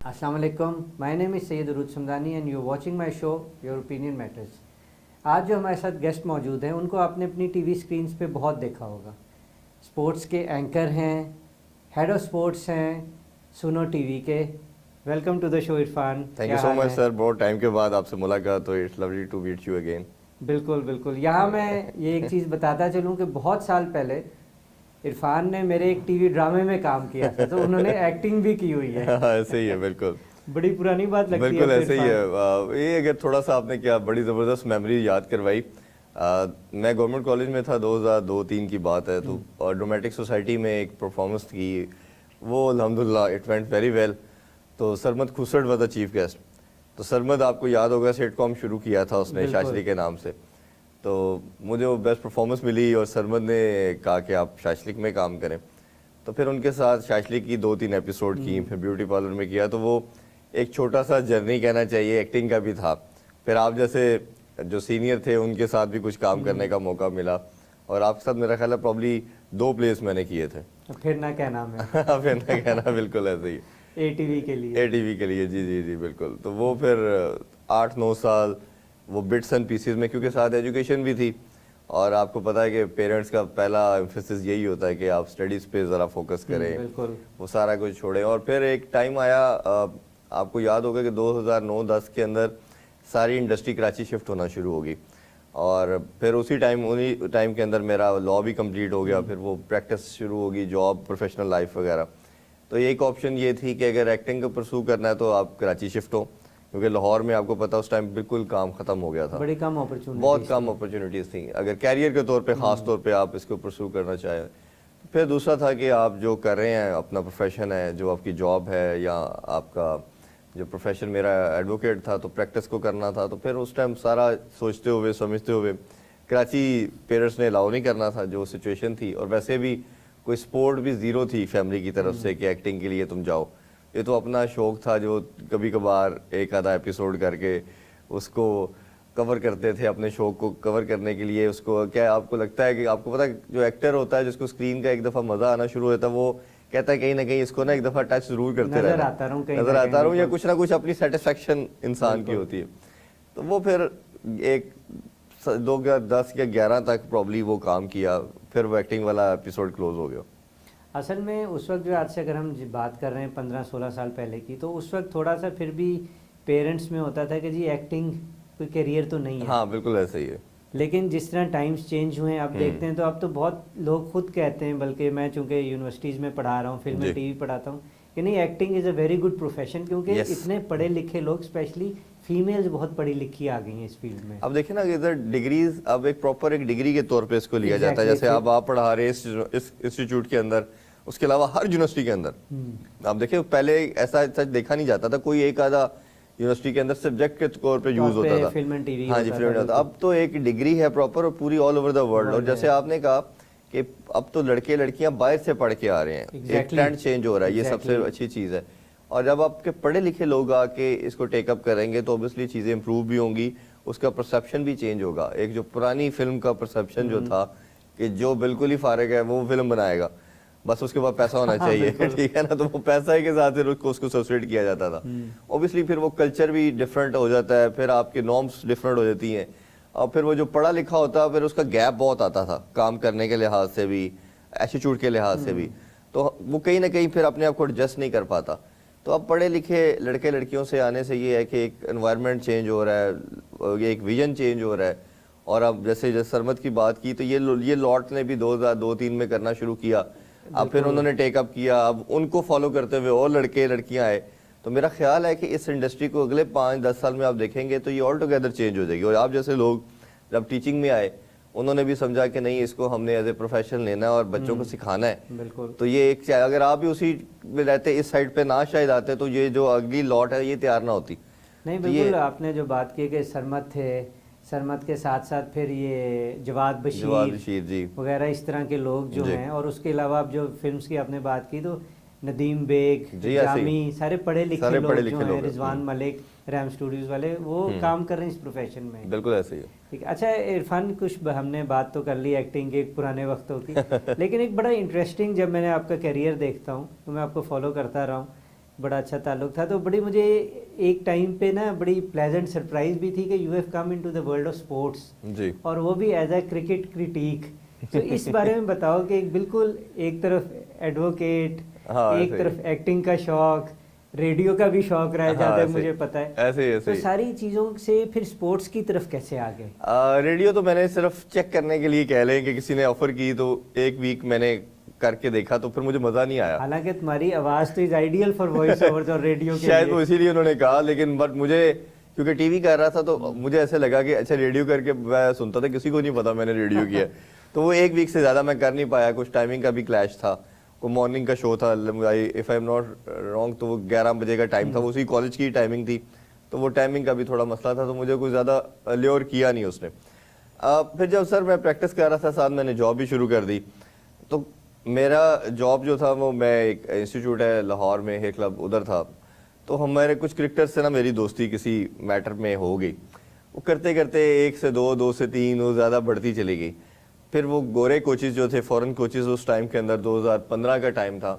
Assalamu alaikum. My name is Sayyid Uruj Sumdani and you're watching my show Your Opinion Matters. आज जो हमारे साथ guest मौजूद हैं उनको आपने अपनी टीवी स्क्रीन्स पे बहुत देखा होगा। स्पोर्ट्स के एंकर हैं, हेड ऑफ स्पोर्ट्स हैं सुनो टीवी के। Welcome to the show Irfan. Thank you so much sir, बहुत टाइम के बाद आपसे मुलाकात हुई। It's lovely to meet you again. बिल्कुल बिल्कुल। यहाँ मैं ये एक चीज़ बताता चलूँ कि बहुत साल पहले इरफान ने मेरे एक टीवी ड्रामे में काम किया था, तो उन्होंने एक्टिंग भी की हुई है। ऐसे ही है, बिल्कुल बड़ी पुरानी बात लगती है। बिल्कुल ऐसे ही है। ये अगर थोड़ा सा आपने क्या बड़ी ज़बरदस्त मेमोरी याद करवाई। मैं गवर्नमेंट कॉलेज में था, 2002-03 की बात है, तो और ड्रामेटिक सोसाइटी में एक परफॉर्मेंस की, वो अल्हम्दुलिल्लाह इट वेंट वेरी वेल। तो Sarmad Khoosat was the chief guest. तो सरमद आपको याद होगा सिटकॉम शुरू किया था उसने शाशली के नाम से, तो मुझे वो बेस्ट परफॉर्मेंस मिली और सरमद ने कहा कि आप शाशलिक में काम करें। तो फिर उनके साथ शाशलिक की 2-3 एपिसोड की, फिर ब्यूटी पार्लर में किया। तो वो एक छोटा सा जर्नी कहना चाहिए, एक्टिंग का भी था। फिर आप जैसे जो सीनियर थे उनके साथ भी कुछ काम करने का मौका मिला, और आपके साथ मेरा ख्याल है प्रॉब्ली 2 प्लेस मैंने किए थे। फिर ना क्या नाम है। फिर ना कहना, बिल्कुल ऐसे ही। एटीवी के लिए। एटीवी के लिए, जी जी जी बिल्कुल। तो वो फिर 8-9 साल वो बिट्स एंड पीसेस में, क्योंकि साथ एजुकेशन भी थी, और आपको पता है कि पेरेंट्स का पहला एम्फेसिस यही होता है कि आप स्टडीज़ पे ज़रा फोकस करें, वो सारा कुछ छोड़ें। और फिर एक टाइम आया, आपको याद होगा कि 2009-10 के अंदर सारी इंडस्ट्री कराची शिफ्ट होना शुरू होगी, और फिर उन्हीं टाइम के अंदर मेरा लॉ भी कंप्लीट हो गया। फिर वो प्रैक्टिस शुरू होगी, जॉब, प्रोफेशनल लाइफ वगैरह। तो एक ऑप्शन ये थी कि अगर एक्टिंग को परसू करना है तो आप कराची शिफ्ट हो, क्योंकि लाहौर में आपको पता उस टाइम बिल्कुल काम खत्म हो गया था, बड़ी कम अपॉर्चुनिटी, बहुत कम अपॉर्चुनिटीज़ थी अगर कैरियर के तौर पे ख़ास तौर पे आप इसको परसू करना चाहें। फिर दूसरा था कि आप जो कर रहे हैं, अपना प्रोफेशन है, जो आपकी जॉब है, या आपका जो प्रोफेशन, मेरा एडवोकेट था तो प्रैक्टिस को करना था। तो फिर उस टाइम सारा सोचते हुए समझते हुए कराची पेरेंट्स ने अलाउ नहीं करना था, जो सिचुएशन थी, और वैसे भी कोई सपोर्ट भी ज़ीरो थी फैमिली की तरफ से कि एक्टिंग के लिए तुम जाओ। ये तो अपना शौक़ था, जो कभी कभार एक आधा एपिसोड करके उसको कवर करते थे, अपने शौक़ को कवर करने के लिए। उसको क्या आपको लगता है कि आपको पता है जो एक्टर होता है जिसको स्क्रीन का एक दफ़ा मज़ा आना शुरू होता है, वो कहता है कहीं ना कहीं इसको ना एक दफ़ा टच ज़रूर करते रहना, नज़र आता रहूँ, या कुछ ना कुछ अपनी सेटिस्फेक्शन इंसान की होती है। तो वो फिर एक 2010 या 11 तक प्रॉब्ली वो काम किया, फिर वो एक्टिंग वाला एपिसोड क्लोज हो गया। असल में उस वक्त जो आज से अगर हम बात कर रहे हैं 15-16 साल पहले की, तो उस वक्त थोड़ा सा फिर भी पेरेंट्स में होता था कि जी एक्टिंग कोई करियर तो नहीं है। हाँ बिल्कुल ऐसा ही है। लेकिन जिस तरह टाइम्स चेंज हुए हैं, आप देखते हैं तो अब तो बहुत लोग खुद कहते हैं, बल्कि मैं चूँकि यूनिवर्सिटीज़ में पढ़ा रहा हूँ, फिल्म में टीवी पढ़ाता हूँ, कि नहीं acting is a very good profession, क्योंकि इतने पढ़े लिखे लोग, स्पेशली फीमेल्स बहुत पढ़ी लिखी आ गई हैं इस फील्ड में। अब देखिए ना, इधर डिग्रीज अब एक प्रॉपर एक डिग्री के तौर पे इसको लिया जाता है। जैसे अब आप पढ़ा रहे हैं इस इंस्टीट्यूट के अंदर, उसके अलावा हर यूनिवर्सिटी के अंदर आप देखिए, पहले ऐसा सच देखा नहीं जाता था, कोई एक आधा यूनिवर्सिटी के अंदर सब्जेक्ट के तौर पे यूज होता था, फिल्म एंड टीवी। हाँ जी, फिल्म होता। अब तो एक डिग्री है प्रॉपर, और पूरी ऑल ओवर द वर्ल्ड। और जैसे आपने कहा कि अब तो लड़के लड़कियां बाहर से पढ़ के आ रहे हैं, एक ट्रेंड चेंज हो रहा है, ये सबसे अच्छी चीज़ है। और जब आपके पढ़े लिखे लोग आके इसको टेकअप करेंगे तो ऑब्वियसली चीज़ें इंप्रूव भी होंगी, उसका परसेप्शन भी चेंज होगा। एक जो पुरानी फिल्म का परसेप्शन जो था कि जो बिल्कुल ही फारिग है वो फिल्म बनाएगा, बस उसके बाद पैसा होना चाहिए, ठीक है ना, तो वो पैसा के साथ फिर उसको सब्सिड किया जाता था। ऑब्वियसली फिर वो कल्चर भी डिफरेंट हो जाता है, फिर आपकी नॉर्म्स डिफरेंट हो जाती हैं, और फिर वो जो पढ़ा लिखा होता है फिर उसका गैप बहुत आता था, काम करने के लिहाज से भी, एटीट्यूड के लिहाज से भी। तो वो कहीं ना कहीं फिर अपने आप को एडजस्ट नहीं कर पाता। तो अब पढ़े लिखे लड़के लड़कियों से आने से ये है कि एक एनवायरनमेंट चेंज हो रहा है, एक विजन चेंज हो रहा है। और अब जैसे सरमद की बात की, तो ये लॉट ने भी 2002-03 में करना शुरू किया, अब फिर उन्होंने टेकअप किया, अब उनको फॉलो करते हुए और लड़के लड़कियां आए। तो मेरा ख्याल है कि इस इंडस्ट्री को अगले 5-10 साल में आप देखेंगे तो ये ऑल टुगेदर चेंज हो जाएगी। और आप जैसे लोग जब टीचिंग में आए, उन्होंने भी समझा कि नहीं, इसको हमने एज ए प्रोफेशन लेना है और बच्चों को सिखाना है। तो ये एक, अगर आप भी उसी में रहते, इस साइड पे ना शायद आते, तो ये जो अगली लॉट है ये तैयार ना होती। नहीं, बिल्कुल आपने जो बात की कि सरमद थे, सरमद के साथ साथ फिर ये जवाद बशीर जी वगैरह इस तरह के लोग जो हैं, और उसके अलावा आप जो फिल्म्स की आपने बात की तो नदीम बेग, जामी, सारे पढ़े लिखे लोग जो हैं, रिजवान मलिक, रैम स्टूडियोज वाले, वो काम कर रहे हैं इस प्रोफेशन में। बिल्कुल ऐसे ही है। ठीक है। अच्छा इरफान, कुछ हमने बात तो कर ली एक्टिंग के पुराने वक्तों की, लेकिन एक बड़ा इंटरेस्टिंग, जब मैंने आपका करियर देखता हूँ तो मैं आपको फॉलो करता रहा हूँ, बड़ा अच्छा ताल्लुक था। तो बड़ी मुझे एक टाइम पे ना बड़ी प्लेजेंट सरप्राइज भी थी कि you have come into the world of sports, जी। और वो भी एज अ क्रिकेट क्रिटिक। तो इस बारे में बताओ कि बिल्कुल एक तरफ एडवोकेट, हाँ, एक ऐसे ही। तरफ एक्टिंग का शौक, रेडियो का भी शौक रहा है जहाँ हाँ, तक ऐसे मुझे ही। पता है। ऐसे ही, ऐसे तो ही। सारी चीज़ों से फिर स्पोर्ट्स की तरफ कैसे आ गए? रेडियो तो मैंने सिर्फ चेक करने के लिए कह लें कि किसी ने ऑफर की तो एक वीक मैंने करके देखा, तो फिर मुझे मज़ा नहीं आया। हालांकि तुम्हारी आवाज़ तो is ideal for voice over और रेडियो के शायद वो लिए। इसीलिए उन्होंने कहा, लेकिन बट मुझे क्योंकि टीवी कर रहा था तो मुझे ऐसे लगा कि अच्छा रेडियो करके मैं सुनता था, किसी को नहीं पता मैंने रेडियो किया। तो वो एक वीक से ज़्यादा मैं कर नहीं पाया, कुछ टाइमिंग का भी क्लैश था। वो मॉर्निंग का शो था, if I am not wrong तो वो 11 बजे का टाइम था, वो उसी कॉलेज की टाइमिंग थी, तो वो टाइमिंग का भी थोड़ा मसला था, तो मुझे कुछ ज़्यादा ल्योर किया नहीं उसने। फिर जब सर मैं प्रैक्टिस कर रहा था, साथ मैंने जॉब भी शुरू कर दी। तो मेरा जॉब जो था वो, मैं एक इंस्टीट्यूट है लाहौर में, हेयर क्लब, उधर था। तो हमारे कुछ क्रिकेटर्स से ना मेरी दोस्ती किसी मैटर में हो गई। वो करते करते 1 से 2, 2 से 3 वो ज़्यादा बढ़ती चली गई। फिर वो गोरे कोचेज़ जो थे, फॉरेन कोचेज़, उस टाइम के अंदर 2015 का टाइम था,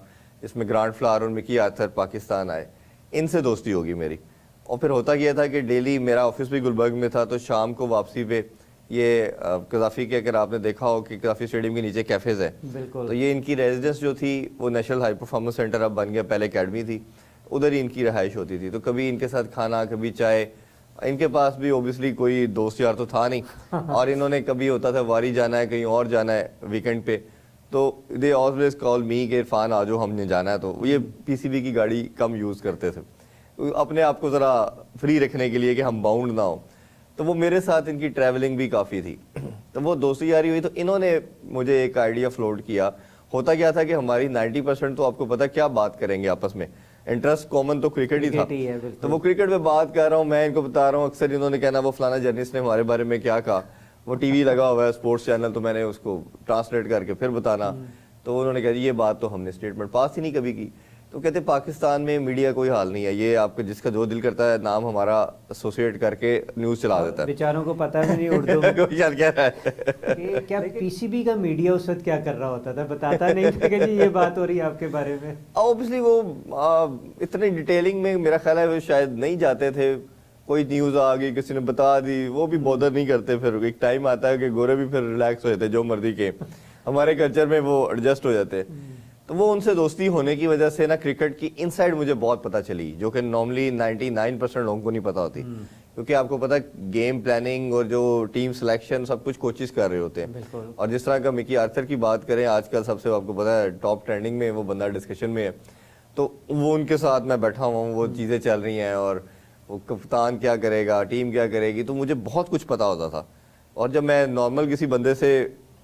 इसमें ग्रांट फ्लावर और मिकी आर्थर पाकिस्तान आए, इनसे दोस्ती होगी मेरी। और फिर होता क्या था कि डेली मेरा ऑफिस भी गुलबर्ग में था, तो शाम को वापसी पे ये कज़ाफ़ी के, अगर आपने देखा हो कि कज़ाफ़ी स्टेडियम के नीचे कैफ़ेज़ हैं, बिल्कुल। तो ये इनकी रेजिडेंस जो थी वो नेशनल हाई परफॉर्मेंस सेंटर अब बन गया, पहले एकेडमी थी, उधर ही इनकी रहाइश होती थी। तो कभी इनके साथ खाना, कभी चाय। इनके पास भी ओबियसली कोई दोस्त यार तो था नहीं और इन्होंने कभी होता था वारी जाना है, कहीं और जाना है वीकेंड पे, तो दे ऑलवेज कॉल मी कि इरफान आ जाओ, हमने जाना है। तो ये पीसीबी की गाड़ी कम यूज़ करते थे अपने आप को ज़रा फ्री रखने के लिए कि हम बाउंड ना हो। तो वो मेरे साथ इनकी ट्रैवलिंग भी काफ़ी थी। तो वो दोस्ती यारी हुई, तो इन्होंने मुझे एक आइडिया फ्लोट किया। होता क्या था कि हमारी 90% तो आपको पता क्या बात करेंगे आपस में, इंटरेस्ट कॉमन तो क्रिकेट ही था। तो वो क्रिकेट पे बात कर रहा हूँ, मैं इनको बता रहा हूँ, अक्सर इन्होंने कहना वो फलाना जर्नलिस्ट ने हमारे बारे में क्या कहा, वो टीवी लगा हुआ है स्पोर्ट्स चैनल, तो मैंने उसको ट्रांसलेट करके फिर बताना। तो उन्होंने कहा ये बात तो हमने स्टेटमेंट पास ही नहीं कभी की। तो कहते पाकिस्तान में मीडिया कोई हाल नहीं है, ये आपको जिसका जो दिल करता है नाम हमारा एसोसिएट करके न्यूज़ चला देता है। बेचारों को पता भी नहीं उर्दू में कोई यार कह रहा है कि क्या पीसीबी का मीडिया उस वक्त क्या कर रहा होता था, बताता नहीं था कि जी ये बात हो रही है आपके बारे में। ऑब्वियसली वो इतनी डिटेलिंग में मेरा ख्याल है वो शायद नहीं जाते थे। कोई न्यूज़ आ गई, किसी ने बता दी, वो भी बॉदर नहीं करते। फिर एक टाइम आता है कि गोरे भी फिर रिलैक्स हो जाते, जो मर्जी के हमारे कल्चर में वो एडजस्ट हो जाते। तो वो उनसे दोस्ती होने की वजह से ना क्रिकेट की इनसाइड मुझे बहुत पता चली, जो कि नॉर्मली 99% लोगों को नहीं पता होती। क्योंकि आपको पता है गेम प्लानिंग और जो टीम सिलेक्शन सब कुछ कोचेस कर रहे होते हैं। और जिस तरह का मिकी आर्थर की बात करें, आजकल सबसे आपको पता है टॉप ट्रेंडिंग में वो बंदा डिस्कशन में है, तो वो उनके साथ मैं बैठा हुआ हूँ, वो चीज़ें चल रही हैं और वो कप्तान क्या करेगा, टीम क्या करेगी, तो मुझे बहुत कुछ पता होता था। और जब मैं नॉर्मल किसी बंदे से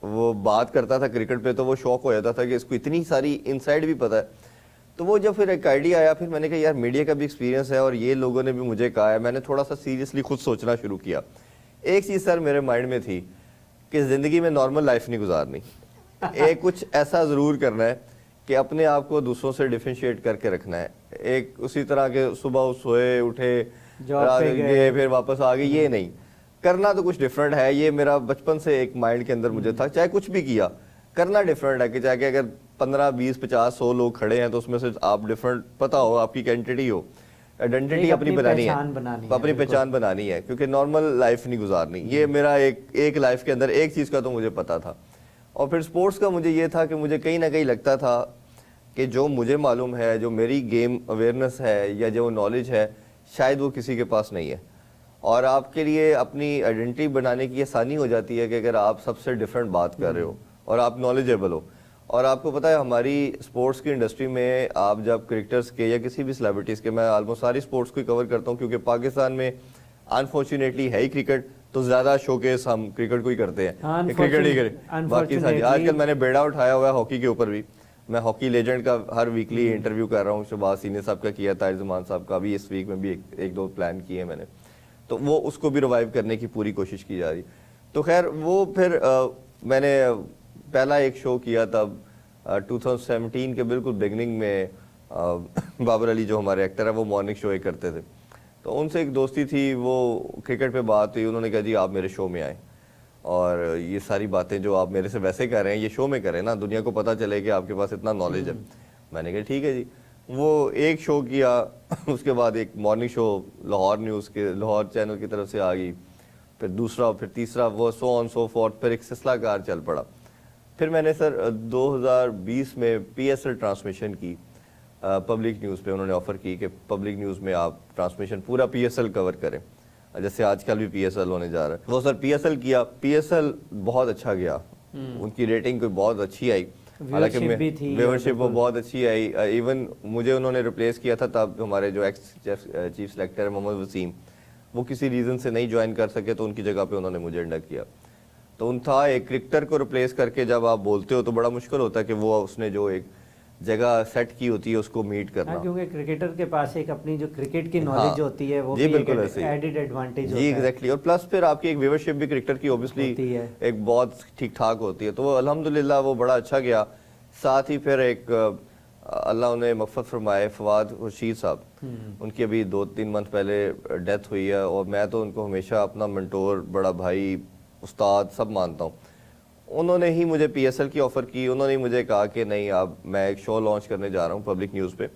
वो बात करता था क्रिकेट पे, तो वो शौक हो जाता था कि इसको इतनी सारी इनसाइड भी पता है। तो वो जब फिर एक आइडिया आया, फिर मैंने कहा यार मीडिया का भी एक्सपीरियंस है और ये लोगों ने भी मुझे कहा है, मैंने थोड़ा सा सीरियसली खुद सोचना शुरू किया। एक चीज़ सर मेरे माइंड में थी कि ज़िंदगी में नॉर्मल लाइफ नहीं गुजारनी, एक कुछ ऐसा ज़रूर करना है कि अपने आप को दूसरों से डिफरेंशिएट करके रखना है। एक उसी तरह के सुबह सोए उठे गए फिर वापस आ गए, ये नहीं करना, तो कुछ डिफरेंट है। ये मेरा बचपन से एक माइंड के अंदर मुझे था, चाहे कुछ भी किया करना डिफरेंट है। कि चाहे अगर 15, 20, 50, 100 लोग खड़े हैं तो उसमें से आप डिफरेंट पता हो, आपकी आइडेंटिटी हो, आइडेंटिटी अपनी बनानी है, अपनी पहचान बनानी है, क्योंकि नॉर्मल लाइफ नहीं गुजारनी। ये मेरा एक लाइफ के अंदर एक चीज़ का तो मुझे पता था। और फिर स्पोर्ट्स का मुझे ये था कि मुझे कहीं ना कहीं लगता था कि जो मुझे मालूम है, जो मेरी गेम अवेयरनेस है या जो नॉलेज है, शायद वो किसी के पास नहीं है। और आपके लिए अपनी आइडेंटिटी बनाने की आसानी हो जाती है कि अगर आप सबसे डिफरेंट बात कर रहे हो और आप नॉलेजेबल हो। और आपको पता है हमारी स्पोर्ट्स की इंडस्ट्री में आप जब क्रिकेटर्स के या किसी भी सेलिब्रिटीज़ के, मैं ऑलमोस्ट सारी स्पोर्ट्स को कवर करता हूँ क्योंकि पाकिस्तान में अनफॉर्चुनेटली है ही क्रिकेट, तो ज़्यादा शोकेस हम क्रिकेट को ही करते हैं, क्रिकेट ही करें बाकी सारी। आजकल मैंने बेड़ा उठाया हुआ है हॉकी के ऊपर भी। मैं हॉकी लेजेंड का हर वीकली इंटरव्यू कर रहा हूँ। शहबाज सीनियर साहब का किया, तारिक ज़मान साहब का भी इस वीक में भी एक दो प्लान किए मैंने, तो वो उसको भी रिवाइव करने की पूरी कोशिश की जा रही। तो खैर वो फिर मैंने पहला एक शो किया तब 2017 के बिल्कुल बिगनिंग में। बाबर अली जो हमारे एक्टर है वो मॉर्निंग शो एक करते थे, तो उनसे एक दोस्ती थी, वो क्रिकेट पे बात हुई, उन्होंने कहा जी आप मेरे शो में आए और ये सारी बातें जो आप मेरे से वैसे कर रहे हैं ये शो में करें ना, दुनिया को पता चले कि आपके पास इतना नॉलेज है। मैंने कहा ठीक है जी। वो एक शो किया उसके बाद एक मॉर्निंग शो लाहौर न्यूज़ के लाहौर चैनल की तरफ से आ गई, फिर दूसरा, फिर तीसरा, वो सो ऑन सो फोर्थ, फिर एक सिलसिलाकार चल पड़ा। फिर मैंने सर 2020 में PSL ट्रांसमिशन की पब्लिक न्यूज़ पे। उन्होंने ऑफ़र की कि पब्लिक न्यूज़ में आप ट्रांसमिशन पूरा PSL कवर करें, जैसे आजकल भी PSL होने जा रहा है। वो सर PSL किया, PSL बहुत अच्छा गया, उनकी रेटिंग कोई बहुत अच्छी आई, हालांकि व्यूअरशिप वो बहुत अच्छी आई। इवन मुझे उन्होंने रिप्लेस किया था तब हमारे जो एक्स चीफ सेलेक्टर है मोहम्मद वसीम, वो किसी रीज़न से नहीं ज्वाइन कर सके, तो उनकी जगह पे उन्होंने मुझे इंडक्ट किया। तो उन था एक क्रिकेटर को रिप्लेस करके जब आप बोलते हो तो बड़ा मुश्किल होता है कि वो उसने जो एक जगह सेट की होती है उसको मीट करना। हाँ, क्योंकि क्रिकेटर के पास एक अपनी जो क्रिकेट की नॉलेज होती है वो जी भी बिल्कुल एक एडेड एडवांटेज होता जी है। एग्जैक्टली। और प्लस फिर आपकी एक व्यूअरशिप भी क्रिकेटर की ओबियसली एक बहुत ठीक ठाक होती है, तो वो अल्हम्दुलिल्लाह वो बड़ा अच्छा गया। साथ ही फिर एक अल्लाह उन्हें मग़फ़िरत फरमाए फवाद खुर्शीद साहब, उनकी अभी 2-3 मंथ पहले डेथ हुई है, और मैं तो उनको हमेशा अपना मेंटोर, बड़ा भाई, उस्ताद सब मानता हूँ। उन्होंने ही मुझे PSL की ऑफ़र की। उन्होंने मुझे कहा कि नहीं, आप मैं एक शो लॉन्च करने जा रहा हूँ पब्लिक न्यूज़ पे,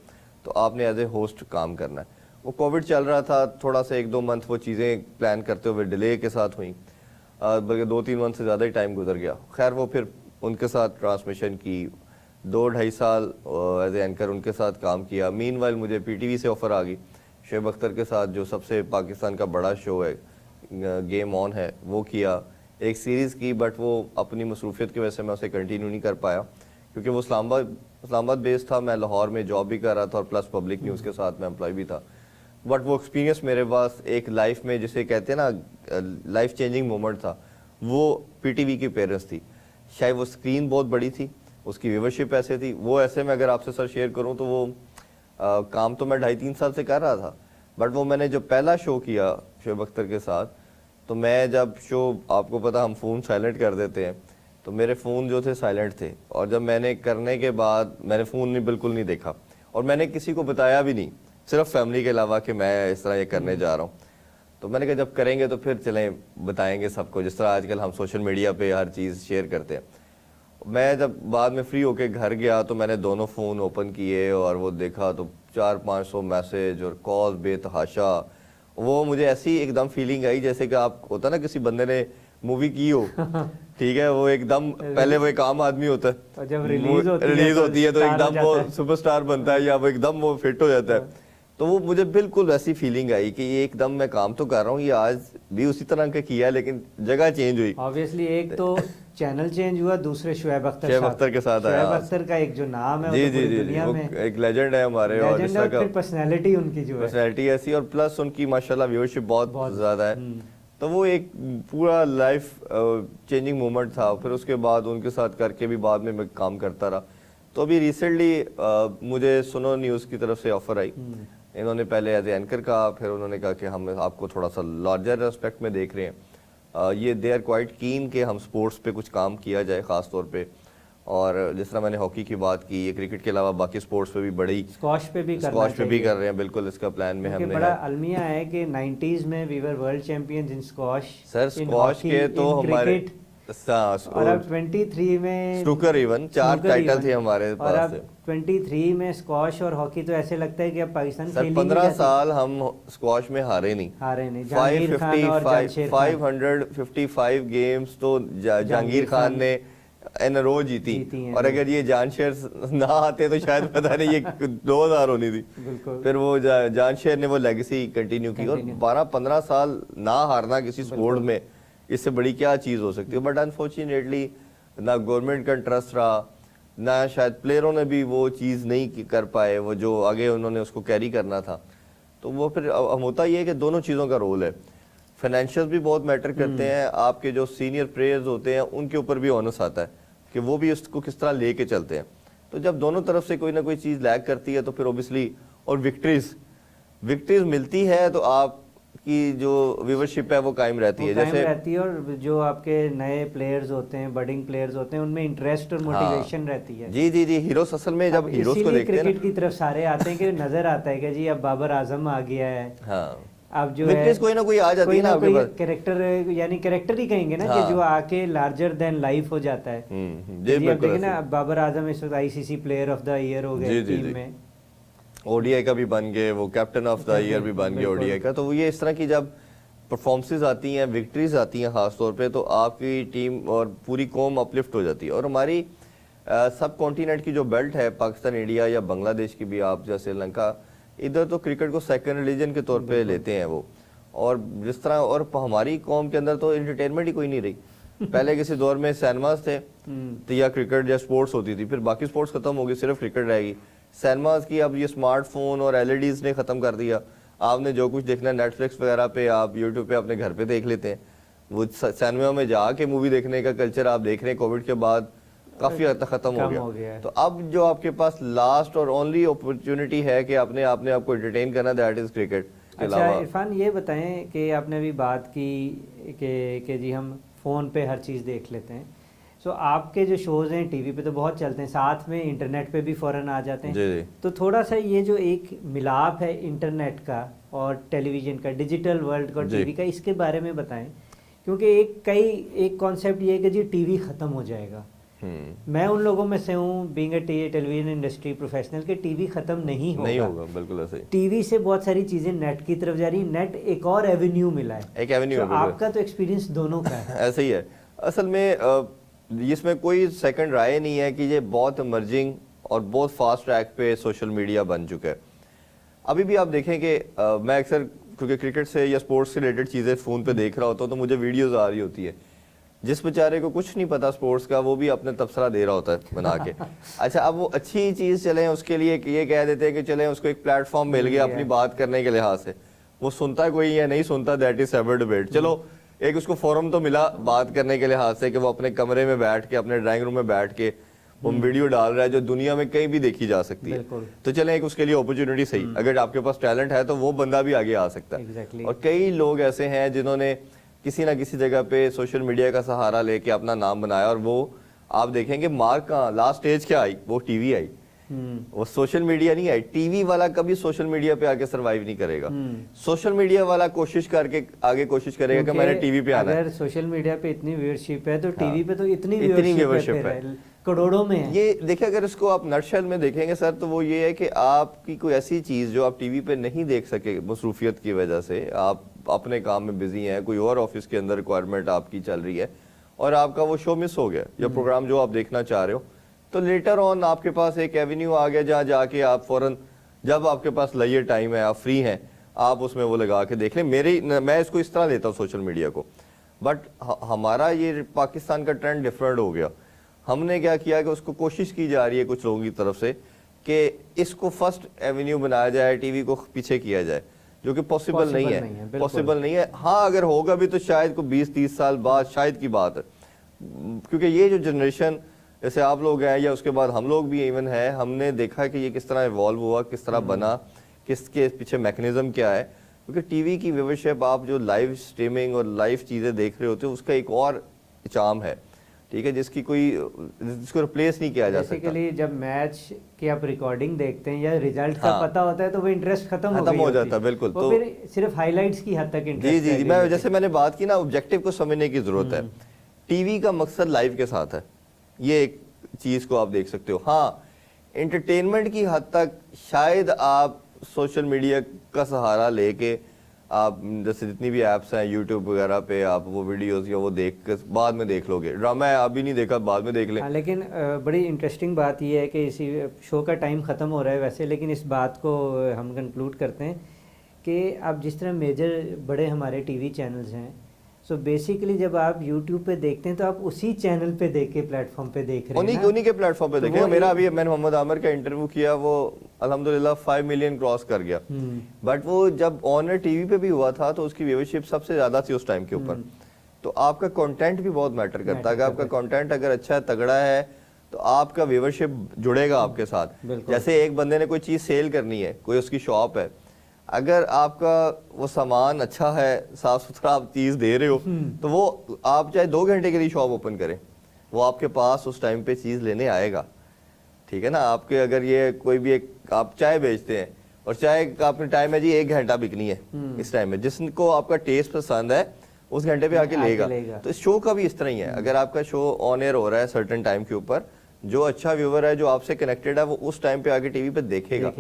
तो आपने एज ए होस्ट काम करना है। वो कोविड चल रहा था, थोड़ा सा 1-2 मंथ वो चीज़ें प्लान करते हुए डिले के साथ हुई, बल्कि 2-3 मंथ से ज़्यादा ही टाइम गुजर गया। खैर वो फिर उनके साथ ट्रांसमिशन की, 2-2.5 साल एज ए एंकर उनके साथ काम किया। मीनवाइल मुझे PTV से ऑफ़र आ गई शोएब अख्तर के साथ, जो सबसे पाकिस्तान का बड़ा शो है, गेम ऑन है, वो किया। एक सीरीज़ की, बट वो अपनी मसरूफियत की वजह से मैं उसे कंटिन्यू नहीं कर पाया, क्योंकि वो इस्लामाबाद बेस्ड था, मैं लाहौर में जॉब भी कर रहा था और प्लस पब्लिक न्यूज़ के साथ मैं एम्प्लॉय भी था। बट वो एक्सपीरियंस मेरे पास एक लाइफ में, जिसे कहते हैं ना लाइफ चेंजिंग मोमेंट था, वो PTV की पेरेंट्स थी। शायद वो स्क्रीन बहुत बड़ी थी, उसकी व्यूवरशिप ऐसे थी, वो ऐसे में अगर आपसे सर शेयर करूं तो वो काम तो मैं 2.5-3 साल से कर रहा था, बट वो मैंने जो पहला शो किया शोएब अख्तर के साथ, तो मैं जब शो, आपको पता हम फ़ोन साइलेंट कर देते हैं, तो मेरे फ़ोन जो थे साइलेंट थे, और जब मैंने करने के बाद मैंने फ़ोन बिल्कुल नहीं देखा, और मैंने किसी को बताया भी नहीं, सिर्फ फैमिली के अलावा कि मैं इस तरह ये करने जा रहा हूँ। तो मैंने कहा जब करेंगे तो फिर चलें बताएंगे सबको, जिस तरह आजकल हम सोशल मीडिया पे हर चीज़ शेयर करते हैं। मैं जब बाद में फ्री होके घर गया तो मैंने दोनों फ़ोन ओपन किए और वो देखा तो 400-500 मैसेज और कॉल बेतहाशा। वो मुझे ऐसी एकदम फीलिंग आई जैसे कि आप होता ना किसी बंदे ने मूवी की हो, ठीक है, वो एकदम पहले वो एक आम आदमी होता है, और जब रिलीज होती है तो एकदम वो सुपरस्टार बनता है, या वो एकदम वो फिट हो जाता है। तो वो मुझे बिल्कुल वैसी फीलिंग आई कि ये एकदम मैं काम तो कर रहा हूँ, ये आज भी उसी तरह का किया, लेकिन जगह चेंज हुई। ऑब्वियसली एक तो चैनल चेंज हुआ, दूसरे शोएब अख्तर के साथ आया। शोएब अख्तर का एक जो नाम है, जी वो जी जी दुनिया में एक लेजेंड है हमारे, और लेजेंड, और फिर पर्सनालिटी उनकी जो है, पर्सनालिटी ऐसी, और प्लस उनकी माशाल्लाह व्यूअरशिप बहुत ज़्यादा है। तो वो एक पूरा लाइफ चेंजिंग मोमेंट था। फिर उसके बाद उनके साथ करके भी बाद में मैं काम करता रहा। तो अभी रिसेंटली मुझे सुनो न्यूज़ की तरफ से ऑफर आई। इन्होंने पहले एज एंकर कहा, फिर उन्होंने कहा कि हम आपको थोड़ा सा लार्जर एस्पेक्ट में देख रहे हैं। ये दे आर क्वाइट कीन कि हम स्पोर्ट्स पे कुछ काम किया जाए ख़ास तौर पे। और जिस तरह मैंने हॉकी की बात की, ये क्रिकेट के अलावा बाकी स्पोर्ट्स पे भी बड़ी, स्क्वॉश पे भी कर रहे हैं, बिल्कुल इसका प्लान में हमने बड़ा अलमिया है कि 90s में we were world champions in squash. Sir squash के तो हमारे और अब 23 में स्नूकर, इवन 4 टाइटल थे हमारे पास। और अब 23 में स्क्वॉश और हॉकी तो ऐसे लगता है कि अब पाकिस्तान खेल ही नहीं। 15 साल हम स्क्वॉश में हारे नहीं। जहांगीर खान और जामशेद खान 555 गेम्स तो जहांगीर खान ने इन रो जीती, और अगर ये जानशेर ना आते तो शायद पता नहीं ये 2000 होनी थी। फिर वो जानशेर ने वो लेगेसी कंटिन्यू की, और 12-15 साल ना हारना किसी स्पोर्ट में, इससे बड़ी क्या चीज़ हो सकती है। बट अनफॉर्चुनेटली ना गवर्नमेंट का इंटरेस्ट रहा, ना शायद प्लेयरों ने भी वो चीज़ नहीं कर पाए, वो जो आगे उन्होंने उसको कैरी करना था। तो वो फिर होता ये है कि दोनों चीज़ों का रोल है। फाइनेंशियल भी बहुत मैटर करते हैं, आपके जो सीनियर प्लेयर्स होते हैं उनके ऊपर भी ऑनस आता है कि वो भी उसको किस तरह लेके चलते हैं। तो जब दोनों तरफ से कोई ना कोई चीज़ लैग करती है तो फिर ओबियसली, और विक्ट्रीज मिलती है तो आप की जो व्यूअरशिप है वो कायम रहती है, जैसे रहती है। और जो आपके नए प्लेयर्स होते हैं, बडिंग प्लेयर्स होते हैं, उनमें इंटरेस्ट और मोटिवेशन रहती है। जी जी जी हीरोज असल में जब हीरोज को देखते हैं, क्रिकेट की तरफ सारे आते हैं कि नजर आता है कि जी अब बाबर आजम आ गया है। हाँ, अब जो है कोई ना कोई आ जाती है ना आपके पास, कैरेक्टर, यानी कैरेक्टर ही कहेंगे ना, कि जो आके लार्जर देन लाइफ हो जाता है। जी बिल्कुल देखिए ना, बाबर आजम इस वक्त ICC player of the year हो गए टीम में। ओडीआई का भी बन गए, वो कैप्टन ऑफ द ईयर भी बन गए ओडीआई का। तो ये इस तरह की जब परफॉर्मेंसेज आती हैं, विक्ट्रीज आती हैं खास तौर पे, तो आपकी टीम और पूरी कौम अपलिफ्ट हो जाती है। और हमारी सब कॉन्टिनेंट की जो बेल्ट है, पाकिस्तान, इंडिया या बांग्लादेश की भी, आप या श्रीलंका, इधर तो क्रिकेट को सेकंड रिलीजन के तौर पे लेते हैं वो। और जिस तरह, और हमारी कौम के अंदर तो एंटरटेनमेंट ही कोई नहीं रही। पहले किसी दौर में सिनेमाज थे तो या क्रिकेट या स्पोर्ट्स होती थी, फिर बाकी स्पोर्ट्स खत्म हो गई, सिर्फ क्रिकेट रहेगी। सिनेमाज की अब ये स्मार्टफोन और एलईडीज ने खत्म कर दिया। आपने जो कुछ देखना है नेटफ्लिक्स वगैरह पे, आप यूट्यूब पे अपने घर पे देख लेते हैं। वो सिनेमा में जाके मूवी देखने का कल्चर आप देख रहे हैं कोविड के बाद काफी हद तक खत्म हो गया। तो अब जो आपके पास लास्ट और ओनली अपॉर्चुनिटी है कि आपने आपको एंटरटेन करना, दैट इज क्रिकेट। अच्छा इरफान, ये बताएं कि आपने अभी बात की कि जी हम फ़ोन पे हर चीज़ देख लेते हैं। सो आपके जो शोज़ हैं टीवी पे तो बहुत चलते हैं, साथ में इंटरनेट पे भी फ़ौरन आ जाते हैं। जी। तो थोड़ा सा ये जो एक मिलाप है इंटरनेट का और टेलीविज़न का, डिजिटल वर्ल्ड का, टीवी का, इसके बारे में बताएं। क्योंकि एक कॉन्सेप्ट ये है कि जी टीवी ख़त्म हो जाएगा। मैं उन लोगों में से हूँ, being a television industry professional, के टीवी खत्म नहीं होगा। बिल्कुल ऐसे ही। टीवी से बहुत सारी चीजें नेट की तरफ जा रही है, नेट एक और एवेन्यू मिला है, एक एवेन्यू है। आपका तो एक्सपीरियंस दोनों का है। ऐसे ही है असल में। इसमें कोई सेकंड राय नहीं है कि ये बहुत इमर्जिंग और बहुत फास्ट ट्रैक पे सोशल मीडिया बन चुका है। अभी भी आप देखें कि मैं अक्सर, क्योंकि क्रिकेट से या स्पोर्ट्स से रिलेटेड चीज़ें फ़ोन पे देख रहा होता हूँ, तो मुझे वीडियोज़ आ रही होती है। जिस बेचारे को कुछ नहीं पता स्पोर्ट्स का, वो भी अपने तबसरा दे रहा होता है बना के। अच्छा, अब वो अच्छी चीज़ चले, उसके लिए ये कह देते हैं कि चलें उसको एक प्लेटफॉर्म मिल गया अपनी बात करने के लिहाज से। वो सुनता कोई या नहीं सुनता, दैट इज सेवर डिबेट। चलो एक उसको फोरम तो मिला बात करने के लिहाज से कि वो अपने कमरे में बैठ के, अपने ड्राइंग रूम में बैठ के वो वीडियो डाल रहा है जो दुनिया में कहीं भी देखी जा सकती है। तो चलें एक उसके लिए अपॉर्चुनिटी सही, अगर आपके पास टैलेंट है तो वो बंदा भी आगे आ सकता है। और कई लोग ऐसे हैं जिन्होंने किसी ना किसी जगह पे सोशल मीडिया का सहारा लेके अपना नाम बनाया, और वो आप देखेंगे मार्क का लास्ट स्टेज क्या आई, वो टीवी आई। वो सोशल मीडिया नहीं आई। टीवी वाला कभी सोशल मीडिया पे आके सरवाइव नहीं करेगा। सोशल मीडिया वाला कोशिश करके आगे कोशिश करेगा कि मैंने टीवी पे आना है। अगर सोशल मीडिया पे इतनी व्यूअरशिप है तो टीवी पे तो इतनी व्यूअरशिप है, करोड़ों में है। ये देखिए, अगर इसको आप नटशेल में देखेंगे सर, तो वो ये है कि आपकी कोई ऐसी चीज जो आप टीवी पे नहीं देख सके मसरूफियत की वजह से, आप अपने काम में बिजी हैं, कोई और ऑफिस के अंदर रिक्वायरमेंट आपकी चल रही है और आपका वो शो मिस हो गया या प्रोग्राम जो आप देखना चाह रहे हो, तो लेटर ऑन आपके पास एक एवेन्यू आ गया जहाँ जाके आप फौरन, जब आपके पास लाइए टाइम है, आप फ्री हैं, आप उसमें वो लगा के देख लें। मैं इसको इस तरह लेता हूँ सोशल मीडिया को। बट हमारा ये पाकिस्तान का ट्रेंड डिफरेंट हो गया। हमने क्या किया कि उसको कोशिश की जा रही है कुछ लोगों की तरफ से कि इसको फर्स्ट एवेन्यू बनाया जाए, टीवी को पीछे किया जाए, जो कि पॉसिबल नहीं है। पॉसिबल नहीं है। हाँ, अगर होगा भी तो शायद को 20-30 साल बाद शायद की बात है, क्योंकि ये जो जनरेशन जैसे आप लोग हैं या उसके बाद हम लोग भी इवन है, हमने देखा कि ये किस तरह इवॉल्व हुआ, किस तरह बना, किसके पीछे मैकेनिज्म क्या है। क्योंकि टीवी की व्यूअरशिप, आप जो लाइव स्ट्रीमिंग और लाइव चीज़ें देख रहे होते हो, उसका एक और चार्म है, ठीक है, जिसको रिप्लेस नहीं किया जा सकता। बेसिकली जब मैच की आप रिकॉर्डिंग देखते हैं या रिजल्ट का पता होता है तो वो इंटरेस्ट खत्म हो जाता है। बिल्कुल, तो फिर सिर्फ हाइलाइट्स की हद तक इंटरेस्ट। जी, जैसे मैंने बात की ना, ऑब्जेक्टिव को समझने की जरूरत है। टीवी का मकसद लाइव के साथ है, ये एक चीज को आप देख सकते हो। हाँ, एंटरटेनमेंट की हद तक शायद आप सोशल मीडिया का सहारा लेके, आप जैसे जितनी भी ऐप्स हैं यूट्यूब वगैरह पे, आप वो वीडियोस या वो देख कर बाद में देख लोगे। ड्रामा है अभी नहीं देखा, बाद में देख लें। लेकिन बड़ी इंटरेस्टिंग बात ये है कि इसी शो का टाइम ख़त्म हो रहा है वैसे, लेकिन इस बात को हम कंक्लूड करते हैं कि अब जिस तरह मेजर बड़े हमारे टीवी चैनल्स हैं, सो बेसिकली जब आप YouTube पे देखते हैं तो आप उसी चैनल पे देख के प्लेटफॉर्म पे देख रहे हैं, उन्हीं के प्लेटफॉर्म पे देखें। मेरा अभी मैंने मोहम्मद आमिर का इंटरव्यू किया, वो अल्हम्दुलिल्लाह 5 मिलियन क्रॉस कर गया। बट वो जब ऑनर टीवी पे भी हुआ था तो उसकी व्यूअरशिप सबसे ज्यादा थी उस टाइम के ऊपर। तो आपका कंटेंट भी बहुत मैटर करता है। अगर आपका कंटेंट अगर अच्छा है, तगड़ा है, तो आपका व्यूअरशिप जुड़ेगा आपके साथ। जैसे एक बंदे ने कोई चीज सेल करनी है, कोई उसकी शॉप है, अगर आपका वो सामान अच्छा है, साफ सुथरा आप चीज दे रहे हो, तो वो आप चाहे 2 घंटे के लिए शॉप ओपन करें, वो आपके पास उस टाइम पे चीज लेने आएगा। ठीक है ना। आपके अगर ये कोई भी एक आप चाय बेचते हैं और चाय का आपने टाइम है जी 1 घंटा बिकनी है, इस टाइम में जिसको आपका टेस्ट पसंद है उस घंटे पे आके लेगा। तो इस शो का भी इस तरह ही है। अगर आपका शो ऑन एयर हो रहा है सर्टेन टाइम के ऊपर, जो अच्छा व्यूअर है, जो आपसे कनेक्टेड है, वो उस टाइम पे आके टीवी पे देखेगा।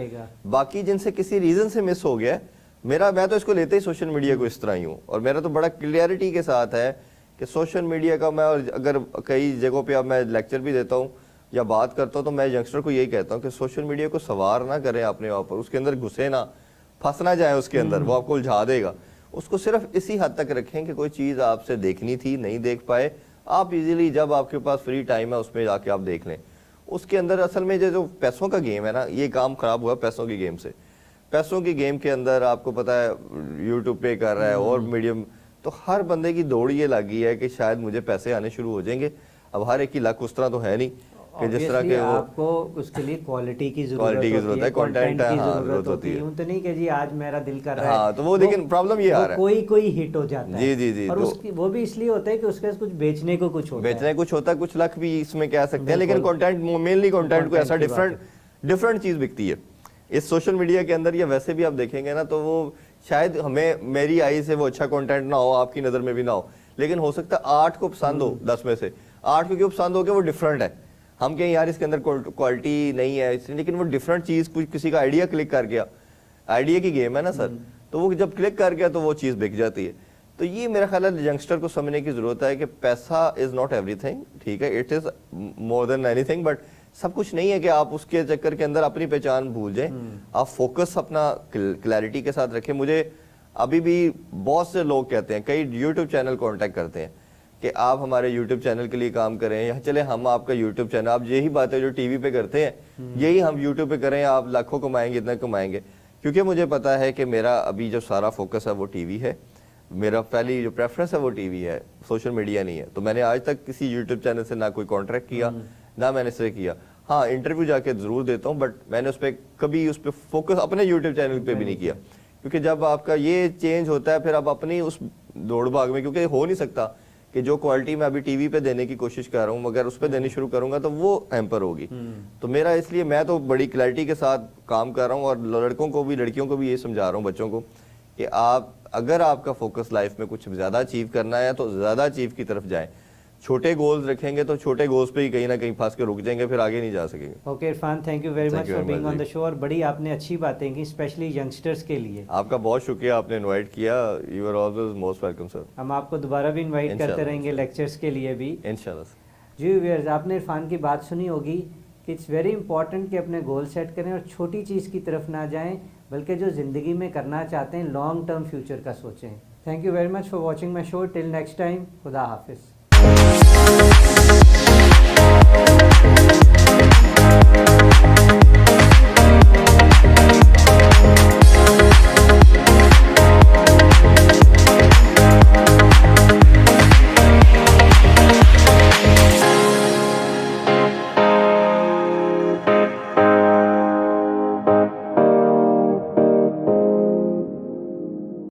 बाकी जिनसे किसी रीजन से मिस हो गया है, मैं तो इसको लेते ही सोशल मीडिया को इस तरह ही हूँ, और मेरा तो बड़ा क्लियरिटी के साथ है कि सोशल मीडिया का मैं, और अगर कई जगहों पे अब मैं लेक्चर भी देता हूँ या बात करता हूँ, तो मैं यंगस्टर को यही कहता हूँ कि सोशल मीडिया को सवार ना करें अपने आप पर, उसके अंदर घुसे ना, फंस ना जाए उसके अंदर, वो आपको उलझा देगा। उसको सिर्फ इसी हद तक रखें कि कोई चीज़ आपसे देखनी थी, नहीं देख पाए, आप इजीली जब आपके पास फ्री टाइम है उसमें जाके आप देख लें। उसके अंदर असल में जो पैसों का गेम है ना, ये काम खराब हुआ पैसों की गेम से। पैसों की गेम के अंदर आपको पता है यूट्यूब पे कर रहा है और मीडियम, तो हर बंदे की दौड़ ये लगी है कि शायद मुझे पैसे आने शुरू हो जाएंगे। अब हर एक की लक उस तरह तो है नहीं कि जिस तरह के आपको उसके लिए क्वालिटी की जरूरत है, कंटेंट की जरूरत होती है। तो नहीं कि जी आज मेरा दिल कर रहा है। हाँ, तो वो लेकिन प्रॉब्लम ये आ रहा है कोई हिट हो जाता है। जी। और वो भी इसलिए होता है कि उसके पास कुछ बेचने को कुछ होता है, कुछ लक भी इसमें कह सकते हैं, लेकिन कंटेंट, मेनली कंटेंट को ऐसा डिफरेंट चीज बिकती है इस सोशल मीडिया के अंदर। या वैसे भी आप देखेंगे ना, तो वो शायद हमें, मेरी आई से वो अच्छा कंटेंट ना हो, आपकी नजर में भी ना हो, लेकिन हो सकता है 8 को पसंद हो 10 में से 8 को क्यों पसंद हो, कि वो डिफरेंट है। हम कहें यार इसके अंदर क्वालिटी नहीं है इसलिए, लेकिन वो डिफरेंट चीज, कुछ किसी का आइडिया क्लिक कर गया, आइडिया की गेम है ना सर, तो वो जब क्लिक कर गया तो वो चीज बिक जाती है। तो ये मेरा ख्याल है यंगस्टर को समझने की जरूरत है कि पैसा इज नॉट एवरीथिंग, ठीक है, it is more than anything, but सब कुछ नहीं है कि आप उसके चक्कर के अंदर अपनी पहचान भूल जाएं। आप फोकस अपना क्लैरिटी के साथ रखें। मुझे अभी भी बहुत से लोग कहते हैं, कई यूट्यूब चैनल कांटेक्ट करते हैं कि आप हमारे यूट्यूब चैनल के लिए काम करें, या चले हम आपका यूट्यूब चैनल, आप यही बातें जो टीवी पे करते हैं यही हम यूट्यूब पे करें, आप लाखों कमाएंगे, इतना कमाएंगे। क्योंकि मुझे पता है कि मेरा अभी जो सारा फोकस है वो टीवी है, मेरा पहली जो प्रेफरेंस है वो टीवी है, सोशल मीडिया नहीं है। तो मैंने आज तक किसी यूट्यूब चैनल से ना कोई कॉन्ट्रैक्ट किया, ना मैंने इससे किया। हाँ, इंटरव्यू जाके जरूर देता हूँ, बट मैंने उस पर कभी उस पर फोकस अपने यूट्यूब चैनल पे भी नहीं किया। क्योंकि जब आपका ये चेंज होता है, फिर आप अपनी उस दौड़ भाग में, क्योंकि हो नहीं सकता कि जो क्वालिटी मैं अभी टीवी पे देने की कोशिश कर रहा हूँ, अगर उस पर देनी शुरू करूंगा तो वो हैम्पर होगी। तो मेरा, इसलिए मैं तो बड़ी क्लैरिटी के साथ काम कर रहा हूँ, और लड़कों को भी, लड़कियों को भी ये समझा रहा हूँ, बच्चों को, कि आप, अगर आपका फोकस लाइफ में कुछ ज्यादा अचीव करना है तो ज्यादा अचीव की तरफ जाएं। छोटे गोल्स रखेंगे तो छोटे गोल्स पे ही कहीं ना कहीं फंस के रुक जाएंगे, फिर आगे नहीं जा सकेंगे। Okay Irfan, thank you very much for being on the show, और बड़ी आपने अच्छी बातें की, स्पेशली यंगस्टर्स के लिए। आपका बहुत शुक्रिया, आपने इनवाइट किया। You are always most welcome sir. हम आपको दोबारा भी इनवाइट करते रहेंगे लेक्चर्स के लिए भी, इंशाल्लाह। जी व्यूअर्स, आपने इरफान की बात सुनी होगी कि इट्स वेरी इंपॉर्टेंट कि अपने गोल सेट करें और छोटी चीज़ की तरफ ना जाएं, बल्कि जो ज़िंदगी में करना चाहते हैं लॉन्ग टर्म फ्यूचर का सोचें। Thank you very much for watching my show. Till next time, खुदा हाफिज़।